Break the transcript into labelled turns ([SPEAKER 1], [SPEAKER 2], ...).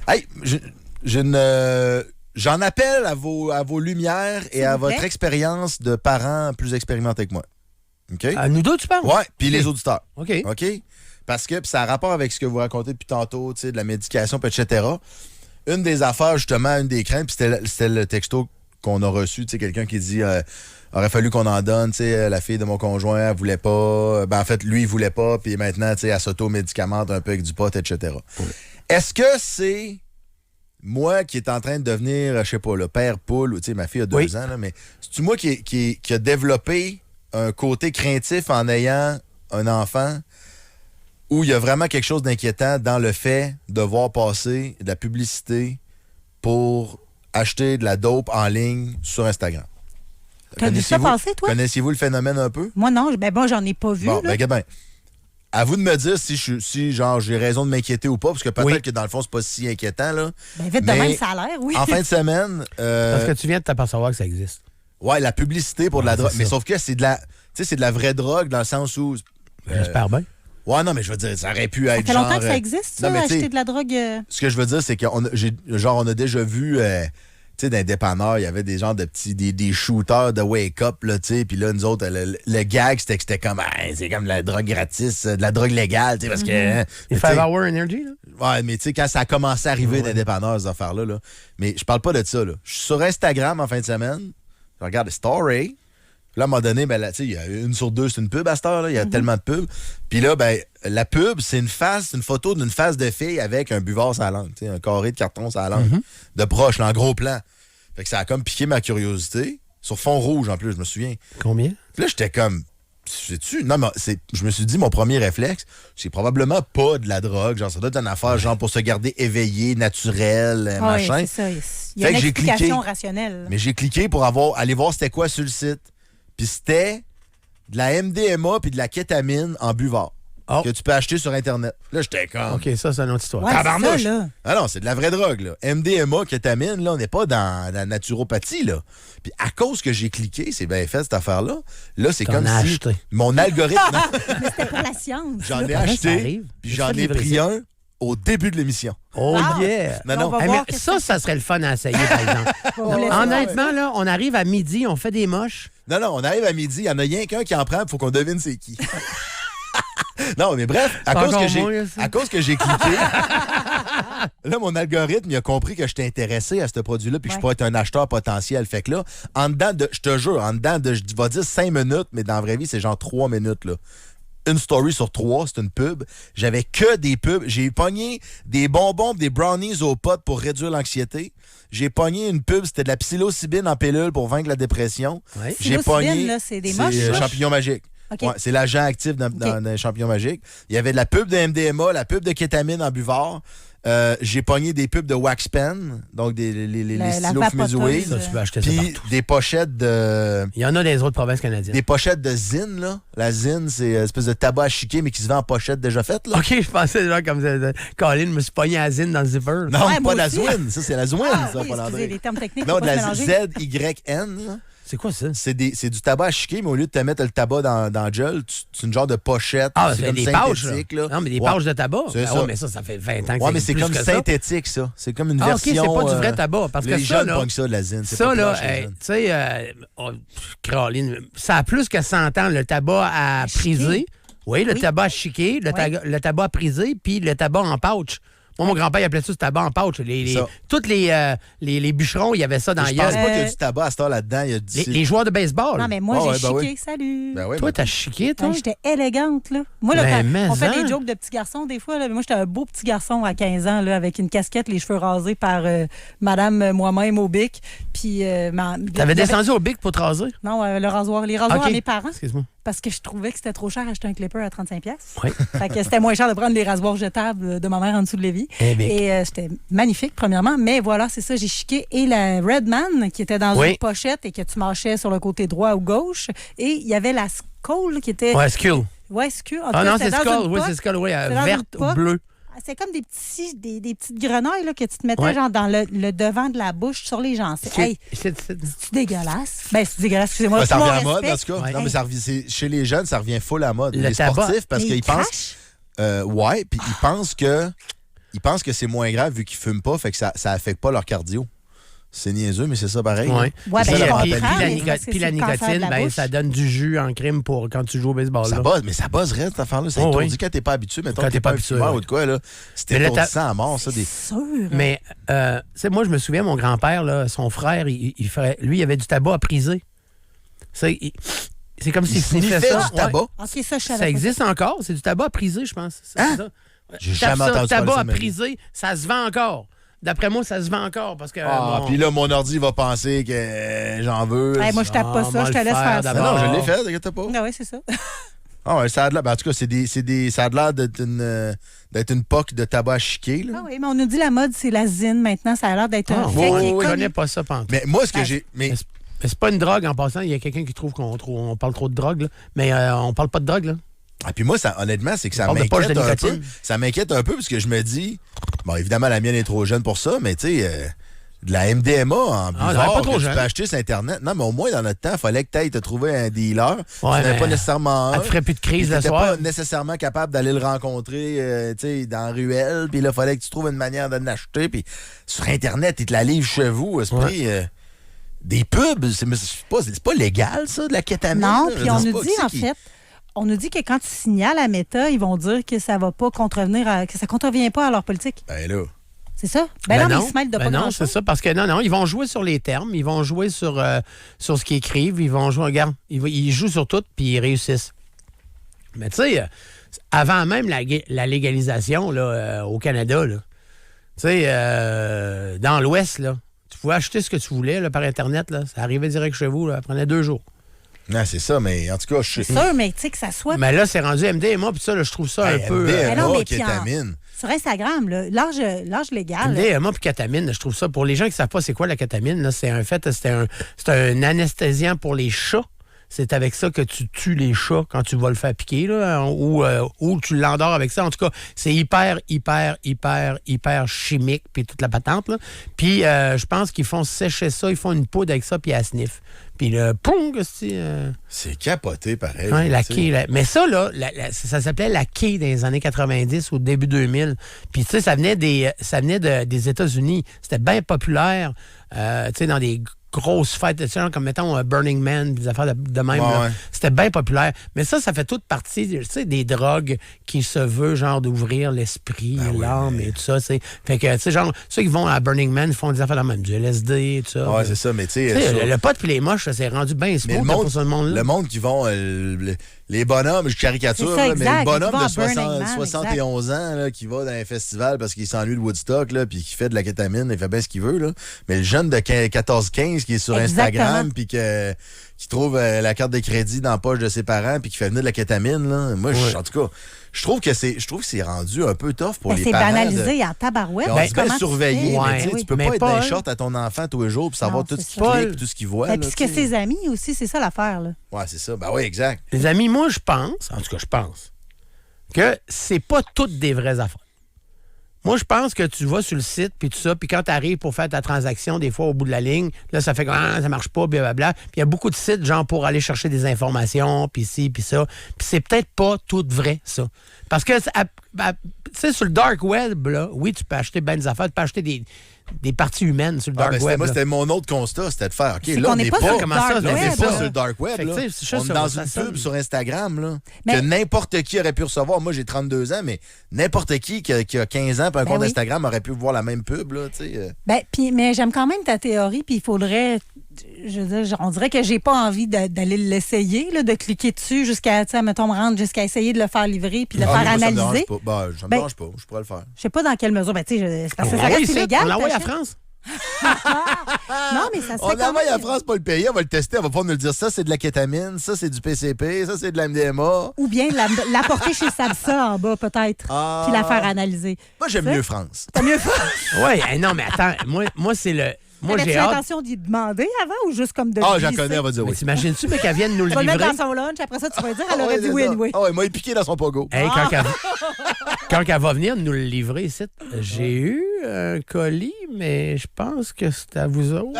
[SPEAKER 1] Hey, j'en appelle à vos lumières et à votre expérience de parents plus expérimentés que moi. OK?
[SPEAKER 2] Nous deux, tu penses?
[SPEAKER 1] Oui, puis les auditeurs.
[SPEAKER 2] OK.
[SPEAKER 1] OK? Parce que ça a rapport avec ce que vous racontez depuis tantôt, tu sais, de la médication, etc. Une des affaires, justement, une des craintes, puis c'était le texto qu'on a reçu, tu sais, quelqu'un qui dit aurait fallu qu'on en donne, tu sais, la fille de mon conjoint, elle voulait pas. Ben, en fait, lui, il voulait pas, puis maintenant, tu sais, elle s'auto-médicamente un peu avec du pot, etc. Oui. Est-ce que c'est moi qui est en train de devenir, je sais pas, le père poule, ou tu sais, ma fille a 2 ans, là, mais c'est-tu moi qui a développé un côté craintif en ayant un enfant où il y a vraiment quelque chose d'inquiétant dans le fait de voir passer de la publicité pour acheter de la dope en ligne sur Instagram?
[SPEAKER 3] T'as vu ça passer, toi?
[SPEAKER 1] Connaissiez-vous le phénomène un peu?
[SPEAKER 3] Moi, non. Ben, j'en ai pas vu.
[SPEAKER 1] Bon, ben, à vous de me dire si genre, j'ai raison de m'inquiéter ou pas, parce que peut-être que dans le fond, c'est pas si inquiétant, là.
[SPEAKER 3] Ben, vite de même, ça a l'air, oui.
[SPEAKER 1] En fin de semaine...
[SPEAKER 2] Parce que tu viens de t'apercevoir que ça existe.
[SPEAKER 1] Ouais, la publicité pour de la drogue. Mais sauf que c'est de la vraie drogue dans le sens où...
[SPEAKER 2] J'espère bien.
[SPEAKER 1] Ouais, non, mais je veux dire, ça aurait pu être
[SPEAKER 3] genre... Ça fait longtemps que ça existe, ça, acheter de la drogue?
[SPEAKER 1] Ce que je veux dire, c'est qu'on a déjà vu... Tu sais, dans les dépanneurs, il y avait des genres de petits... Des shooters de wake-up, là, tu sais. Puis là, nous autres, le gag, c'était que c'était comme... c'est comme de la drogue gratis, de la drogue légale, tu sais, parce que...
[SPEAKER 2] Les 5 Hour Energy, là?
[SPEAKER 1] Ouais, mais tu sais, quand ça a commencé à arriver dans les dépanneurs, ces affaires-là, là. Mais je parle pas de ça, là. Je suis sur Instagram en fin de semaine. Je regarde les stories. Là, à un moment donné, ben, tu sais, il y a 1 sur 2, c'est une pub à cette heure, là. Il y a tellement de pubs. Puis là, ben, la pub, c'est une photo d'une face de fille avec un buvard sur la langue, tu sais, un carré de carton sur la langue. De proche, là, en gros plan. Fait que ça a comme piqué ma curiosité. Sur fond rouge, en plus, je me souviens.
[SPEAKER 2] Combien?
[SPEAKER 1] Puis là, j'étais comme... Sais-tu? Non, mais je me suis dit, mon premier réflexe, c'est probablement pas de la drogue. Genre, ça doit être une affaire, genre, pour se garder éveillé, naturel, machin.
[SPEAKER 3] C'est ça. Il y a une explication rationnelle.
[SPEAKER 1] Mais j'ai cliqué pour aller voir c'était quoi sur le site. Puis c'était de la MDMA puis de la kétamine en buvard. Que tu peux acheter sur Internet. Là, j'étais comme...
[SPEAKER 2] OK, ça, c'est une autre histoire.
[SPEAKER 3] Ouais,
[SPEAKER 1] tabarnouche!
[SPEAKER 3] ça, là.
[SPEAKER 1] Ah non, c'est de la vraie drogue, là. MDMA, kétamine, là, on n'est pas dans la naturopathie, là. Puis à cause que j'ai cliqué, c'est bien fait, cette affaire-là. Là, c'est comme si
[SPEAKER 2] acheté.
[SPEAKER 1] mon algorithme...
[SPEAKER 3] Mais c'était pour la science.
[SPEAKER 1] J'en ai acheté, puis j'en ai pris un au début de l'émission.
[SPEAKER 2] Oh yeah!
[SPEAKER 1] Non.
[SPEAKER 2] Mais ça serait le fun à essayer, par exemple. Honnêtement, là, on arrive à midi, on fait des moches.
[SPEAKER 1] Non, on arrive à midi, il y en a rien qu'un qui en prend, il faut qu'on devine c'est qui. Non, mais bref, à cause que j'ai cliqué, là, mon algorithme, il a compris que j'étais intéressé à ce produit-là puis que je pourrais être un acheteur potentiel. Fait que là, je te jure, je vais dire 5 minutes, mais dans la vraie vie, c'est genre 3 minutes, là. Une story sur 3, c'est une pub. J'avais que des pubs. J'ai pogné des bonbons, des brownies aux potes pour réduire l'anxiété. J'ai pogné une pub, c'était de la psilocybine en pilule pour vaincre la dépression.
[SPEAKER 3] Ouais. J'ai pogné, là, c'est des moches.
[SPEAKER 1] Champignons magiques. Okay. Ouais, c'est l'agent actif dans les champignons magiques. Il y avait de la pub de MDMA, la pub de kétamine en buvard. J'ai pogné des pubs de wax pen, donc les stylos fumés du weed. Puis des pochettes de...
[SPEAKER 2] Il y en a des autres provinces canadiennes.
[SPEAKER 1] Des pochettes de zine, là. La zine, c'est une espèce de tabac à chiquer, mais qui se vend en pochette déjà faite, là.
[SPEAKER 2] OK, je pensais déjà comme ça. Colin me suis pogné à la zine dans le zipper.
[SPEAKER 1] Non, pas la zouine. Ça, c'est la zouine, ça,
[SPEAKER 3] oui, excusez, les termes techniques.
[SPEAKER 1] Non, de la ZYN, là.
[SPEAKER 2] C'est quoi ça?
[SPEAKER 1] C'est du tabac à chiquer, mais au lieu de te mettre le tabac dans le gel, c'est une genre de pochette.
[SPEAKER 2] Ah, c'est des pouches,
[SPEAKER 1] là.
[SPEAKER 2] Non, mais des pouches de tabac.
[SPEAKER 1] C'est ça.
[SPEAKER 2] Mais ça fait 20 ans que
[SPEAKER 1] ouais, mais c'est comme synthétique, ça. C'est comme une version...
[SPEAKER 2] OK, c'est pas du vrai tabac. Parce que
[SPEAKER 1] les
[SPEAKER 2] ça,
[SPEAKER 1] jeunes
[SPEAKER 2] là...
[SPEAKER 1] pognent ça, de la zine.
[SPEAKER 2] Ça, là, tu sais, Caroline, ça a plus que 100 ans, le tabac à priser. Oui, le tabac à chiquer, le tabac à priser, puis le tabac en pouch. Moi, mon grand-père, il appelait ça du tabac en pouch. Tous les bûcherons, il y avait ça dans la gueule.
[SPEAKER 1] Je pense pas qu'il y a du tabac à ce temps là-dedans. Il y a
[SPEAKER 2] les joueurs de baseball.
[SPEAKER 3] Non, mais moi, j'ai chiqué. Salut.
[SPEAKER 2] Toi, t'as chiqué, toi?
[SPEAKER 3] J'étais élégante, là. Moi, là, on fait des jokes de petits garçons, des fois. Là, moi, j'étais un beau petit garçon à 15 ans, là, avec une casquette, les cheveux rasés par madame moi-même au bic. Puis...
[SPEAKER 2] T'avais descendu au bic pour te raser?
[SPEAKER 3] Non, les rasoirs à mes parents.
[SPEAKER 2] Excuse-moi.
[SPEAKER 3] Parce que je trouvais que c'était trop cher acheter un clipper à 35$.
[SPEAKER 2] Oui.
[SPEAKER 3] Fait que c'était moins cher de prendre les rasoirs jetables de ma mère en dessous de l'évier. Et c'était magnifique, premièrement. Mais voilà, c'est ça, j'ai chiqué. Et la Redman, qui était dans une pochette et que tu mâchais sur le côté droit ou gauche. Et il y avait la Skull qui était...
[SPEAKER 2] Ouais, Skull.
[SPEAKER 3] Ouais, Skull.
[SPEAKER 2] Ah non, c'est Skull. Oui, c'est Skull, oui. Verte ou bleue.
[SPEAKER 3] C'est comme des petites grenouilles là, que tu te mettais genre dans le devant de la bouche sur les gencives. C'est dégueulasse. Ben, c'est dégueulasse, excusez-moi.
[SPEAKER 1] Ça revient à mode, en tout cas. Ouais. Non, mais chez les jeunes, ça revient full à mode. Les sportifs, parce qu'ils pensent... puis ils pensent que ils pensent que c'est moins grave vu qu'ils fument pas, fait que ça affecte pas leur cardio. C'est niaiseux, mais c'est ça pareil.
[SPEAKER 3] Ouais,
[SPEAKER 2] Puis la nicotine, ben, ça donne du jus en crime pour quand tu joues au baseball.
[SPEAKER 1] Mais ça buzzerait, cette affaire-là. Ça étourdit quand t'es pas habitué. Mettons que t'es pas habitué ou de quoi, là. C'était étourdissant à mort, ça.
[SPEAKER 3] C'est sûr.
[SPEAKER 2] Mais, moi, je me souviens, mon grand-père, là, son frère, lui, il avait du tabac à priser. C'est comme s'il sniffait ça.
[SPEAKER 1] Du tabac?
[SPEAKER 3] OK,
[SPEAKER 2] ça existe encore. C'est du tabac à priser, je pense.
[SPEAKER 1] Hein? J'ai jamais entendu ça.
[SPEAKER 2] Tabac à priser, ça se vend encore. D'après moi, ça se vend encore parce que.
[SPEAKER 1] Puis là, mon ordi va penser que j'en veux.
[SPEAKER 3] Moi, je tape pas ça, je te laisse faire ça.
[SPEAKER 1] Non, je l'ai fait, t'inquiète pas.
[SPEAKER 3] Ah oui, c'est ça.
[SPEAKER 1] Ça a l'air. En tout cas, ça a l'air d'être une poque de tabac à chiquer. Là.
[SPEAKER 3] Ah oui, mais on nous dit la mode, c'est la zine maintenant. Ça a l'air d'être un fait qui est
[SPEAKER 2] je connais pas ça, pantoute.
[SPEAKER 1] Mais moi, ce que j'ai. Mais
[SPEAKER 2] c'est pas une drogue en passant. Il y a quelqu'un qui trouve qu'on parle trop de drogue, là. Mais on parle pas de drogue, là.
[SPEAKER 1] Puis moi, honnêtement, c'est que ça m'inquiète un peu. Ça m'inquiète un peu parce que je me dis, bon, évidemment, la mienne est trop jeune pour ça, mais tu sais, de la MDMA en buvard que tu peux acheter sur Internet. Non, mais au moins, dans notre temps, il fallait que tu ailles te trouver un dealer. Tu n'avais pas nécessairement
[SPEAKER 2] ça te ferait plus de crise le soir.
[SPEAKER 1] Tu n'étais pas nécessairement capable d'aller le rencontrer dans la ruelle. Puis là, il fallait que tu trouves une manière de l'acheter. Puis sur Internet, ils te la livrent chez vous. Des pubs, c'est pas légal, ça, de la kétamine.
[SPEAKER 3] Non, puis on nous dit, en fait... On nous dit que quand tu signales à Meta, ils vont dire que ça va pas que ça contrevient pas à leur politique.
[SPEAKER 1] Ben là.
[SPEAKER 3] C'est ça? Ben non, ils se mêlent de pas
[SPEAKER 2] non,
[SPEAKER 3] grand-chose.
[SPEAKER 2] c'est ça, parce que non, ils vont jouer sur les termes, ils vont jouer sur ce qu'ils écrivent, ils vont jouer, regarde, ils jouent sur tout, puis ils réussissent. Mais tu sais, avant même la légalisation là, au Canada, tu sais, dans l'Ouest, là, tu pouvais acheter ce que tu voulais là, par Internet, là, ça arrivait direct chez vous, là, ça prenait 2 jours.
[SPEAKER 1] Non, c'est ça, mais en tout cas, je sais.
[SPEAKER 3] C'est sûr, mais tu sais que ça soit.
[SPEAKER 2] Mais là, c'est rendu MDMA, puis ça, là, je trouve ça un peu.
[SPEAKER 1] MDMA, kétamine.
[SPEAKER 3] Sur Instagram, l'âge légal.
[SPEAKER 2] MDMA puis kétamine, je trouve ça. Pour les gens qui ne savent pas c'est quoi la kétamine, là, c'est un anesthésiant pour les chats. C'est avec ça que tu tues les chats quand tu vas le faire piquer, là, ou tu l'endors avec ça. En tout cas, c'est hyper chimique, puis toute la patente. Là. Puis je pense qu'ils font sécher ça, ils font une poudre avec ça, puis à sniff. Puis le pong,
[SPEAKER 1] c'est capoté, pareil.
[SPEAKER 2] Ouais, la quai. Mais ça, là, ça s'appelait la quai dans les années 90 ou début 2000. Puis, tu sais, ça venait des États-Unis. C'était bien populaire, tu sais, dans des grosses fêtes, comme mettons Burning Man, des affaires de même.
[SPEAKER 1] Ouais.
[SPEAKER 2] C'était bien populaire. Mais ça fait toute partie, tu sais, des drogues qui se veut, genre, d'ouvrir l'esprit, l'âme et tout ça. T'sais. Fait que, tu sais, genre, ceux qui vont à Burning Man font des affaires de même, du LSD, tout ça.
[SPEAKER 1] Ouais, c'est ça, mais tu sais.
[SPEAKER 2] Le pot puis les moches, ça s'est rendu bien smooth pour ce monde-là.
[SPEAKER 1] Le monde qui vont. Les bonhommes, je caricature,
[SPEAKER 3] ça,
[SPEAKER 1] là, mais le bonhomme de 71 ans là, qui va dans un festival parce qu'il s'ennuie de Woodstock là, puis qui fait de la kétamine, il fait bien ce qu'il veut. Là. Mais le jeune de 14-15 qui est sur Instagram puis qui trouve la carte de crédit dans la poche de ses parents puis qui fait venir de la kétamine, là, moi, en tout cas, je trouve que c'est rendu un peu tough pour les parents.
[SPEAKER 3] C'est banalisé en tabarouette.
[SPEAKER 1] On se fait surveiller, mais tu peux pas être dans les shorts à ton enfant tous les jours pour savoir tout ce qu'il clique, tout ce qu'il voit.
[SPEAKER 3] Puis ce que ses amis aussi, c'est ça l'affaire. Là.
[SPEAKER 1] Ouais, c'est ça. Ben oui, exact.
[SPEAKER 2] Les amis, moi, je pense que c'est pas toutes des vraies affaires. Moi, je pense que tu vas sur le site, puis tout ça, puis quand tu arrives pour faire ta transaction, des fois, au bout de la ligne, là, ça fait que ça marche pas, blablabla. Puis il y a beaucoup de sites, genre, pour aller chercher des informations, puis ci, puis ça. Puis c'est peut-être pas tout vrai, ça. Parce que, tu sais, sur le dark web, là, oui, tu peux acheter bien des affaires, tu peux acheter des parties humaines sur le dark web.
[SPEAKER 1] Moi, c'était mon autre constat, c'était de faire, OK, là,
[SPEAKER 3] on n'est pas sur
[SPEAKER 1] le dark web. Là. On est dans une pub sur Instagram, là, que n'importe qui aurait pu recevoir. Moi, j'ai 32 ans, mais n'importe qui a 15 ans et un compte Instagram aurait pu voir la même pub, là, tu sais.
[SPEAKER 3] Mais j'aime quand même ta théorie, puis il faudrait... on dirait que j'ai pas envie d'aller l'essayer, là, de cliquer dessus jusqu'à, mettons, me rendre jusqu'à essayer de le faire livrer puis de le faire analyser.
[SPEAKER 1] Ça me dérange pas. Je pourrais le faire.
[SPEAKER 3] Je sais pas dans quelle mesure. C'est parce que ça reste illégal.
[SPEAKER 2] On l'envoie à France.
[SPEAKER 3] Non, mais ça serait
[SPEAKER 1] on l'envoie à France, pas le payer, on va le tester, on va pas nous le dire. Ça, c'est de la kétamine, ça, c'est du PCP, ça, c'est de la MDMA.
[SPEAKER 3] Ou bien l'apporter chez Sabsa en bas, peut-être, puis la faire analyser.
[SPEAKER 1] Moi, j'aime mieux France.
[SPEAKER 3] T'as mieux France?
[SPEAKER 2] Oui, non, mais attends, moi c'est le... Moi,
[SPEAKER 3] j'ai l'intention d'y demander avant ou juste comme de
[SPEAKER 1] j'en connais, elle va dire oui.
[SPEAKER 2] T'imagines-tu, mais qu'elle vienne nous le livrer?
[SPEAKER 3] Tu vas le mettre dans son lunch, après ça, tu vas dire, elle aurait dit oui, anyway.
[SPEAKER 1] Ah ouais, moi, il piqué dans son pogo.
[SPEAKER 2] Hey, quand elle va venir nous le livrer ici, j'ai eu un colis, mais je pense que c'est à vous autres.